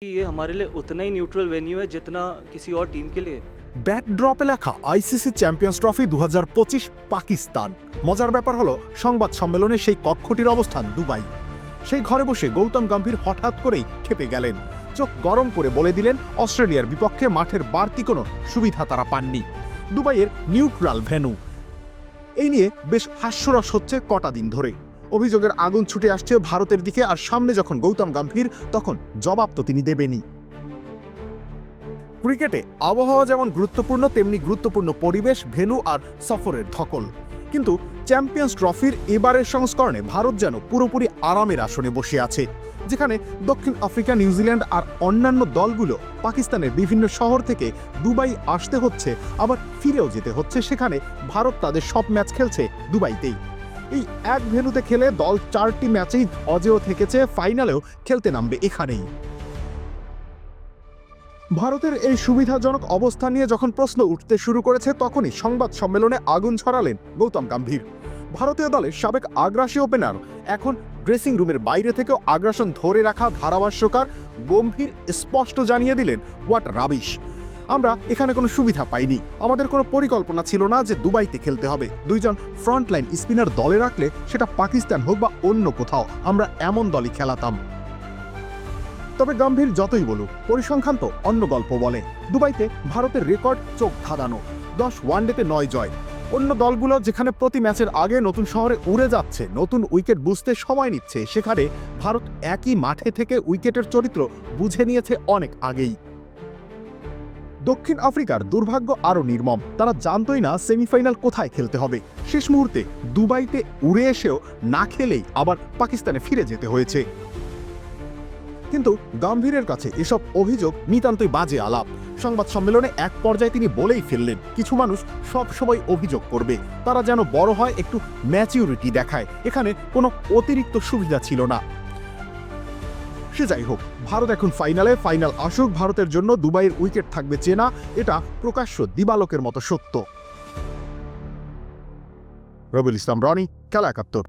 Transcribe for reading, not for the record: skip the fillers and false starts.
ये हमारे लिए उतना ही न्यूट्रल वेन्यू है जितना किसी और टीम के लिए। ব্যাকড্রপে লেখা আইসিসি চ্যাম্পিয়ন্স ট্রফি 2025 পাকিস্তান। মজার ব্যাপার হলো সংবাদ সম্মেলনে সেই কক্ষটির অবস্থান দুবাই। সেই ঘরে বসে গৌতম গম্ভীর হঠাৎ করেই খেপে গেলেন। চোখ গরম করে বলে দিলেন অস্ট্রেলিয়ার বিপক্ষে মাঠের বাড়তি কোনো সুবিধা তারা পাননি। দুবাইয়ের নিউট্রাল ভেন্যু। এই নিয়ে বেশ হাস্যরস হচ্ছে কটা দিন ধরে। অভিযোগের আগুন ছুটে আসছে ভারতের দিকে, আর সামনে যখন গৌতম গম্ভীর, তখন জবাব তো তিনি দেবেনই। ক্রিকেটে আবহাওয়া যেমন গুরুত্বপূর্ণ, তেমনি গুরুত্বপূর্ণ পরিবেশ, ভেন্যু আর সফরের ধকল। কিন্তু চ্যাম্পিয়ন্স ট্রফির এবারের সংস্করণে ভারত যেন পুরোপুরি আরামের আসনে বসে আছে, যেখানে দক্ষিণ আফ্রিকা, নিউজিল্যান্ড আর অন্যান্য দলগুলো পাকিস্তানের বিভিন্ন শহর থেকে দুবাই আসতে হচ্ছে, আবার ফিরেও যেতে হচ্ছে সেখানে। ভারত তাদের সব ম্যাচ খেলছে দুবাইতেই। এই এক ভেন্যুতে খেলে দল 4টি ম্যাচেই অজেয় থেকেছে, ফাইনালেও খেলতে নামবে এখানেই। ভারতের এই সুবিধাজনক অবস্থান নিয়ে যখন প্রশ্ন উঠতে শুরু করেছে, তখনই সংবাদ সম্মেলনে আগুন ছড়ালেন গৌতম গম্ভীর। ভারতীয় দলের সাবেক আগ্রাসী ওপেনার, এখন ড্রেসিং রুমের বাইরে থেকেও আগ্রাসন ধরে রাখা ধারাভাষ্যকার গম্ভীর স্পষ্ট জানিয়ে দিলেন, হোয়াট রাবিশ। আমরা এখানে কোনো সুবিধা পাইনি, আমাদের কোনো পরিকল্পনা ছিল না যে দুবাইতে খেলতে হবে। দুইজন ফ্রন্টলাইন স্পিনার দলে রাখলে সেটা পাকিস্তান হোক বা অন্য কোথাও, আমরা এমন দলই খেলাতাম। তবে গম্ভীর যতই বলুক, পরিসংখ্যান তো অন্য গল্প বলে। দুবাইতে ভারতের রেকর্ড চোখ ধাঁধানো, 10 ওয়ানডেতে 9 জয়। অন্য দলগুলো যেখানে প্রতি ম্যাচের আগে নতুন শহরে উড়ে যাচ্ছে, নতুন উইকেট বুঝতে সময় নিচ্ছে, সেখানে ভারত একই মাঠে থেকে উইকেটের চরিত্র বুঝে নিয়েছে অনেক আগেই। দক্ষিণ আফ্রিকার দুর্ভাগ্য আরও নির্মম। তারা জানতই না সেমিফাইনাল কোথায় খেলতে হবে। শেষ মুহূর্তে দুবাইতে উড়ে এসেও না খেলেই আবার পাকিস্তানে ফিরে যেতে হয়েছে। কিন্তু গম্ভীরের কাছে এসব অভিযোগ নিতান্তই বাজে আলাপ। সংবাদ সম্মেলনে এক পর্যায়ে তিনি বলেই ফেললেন, কিছু মানুষ সব সময় অভিযোগ করবে, তারা যেন বড় হয়, একটু ম্যাচিউরিটি দেখায়। এখানে কোনো অতিরিক্ত সুবিধা ছিল না। সে যাই হোক, ভারত এখন ফাইনাল আসুক। ভারতের জন্য দুবাইয়ের উইকেট থাকবে চেনা, এটা প্রকাশ্য দিবালোকের মতো সত্য। রবিউল ইসলাম রনি, খেলা 71।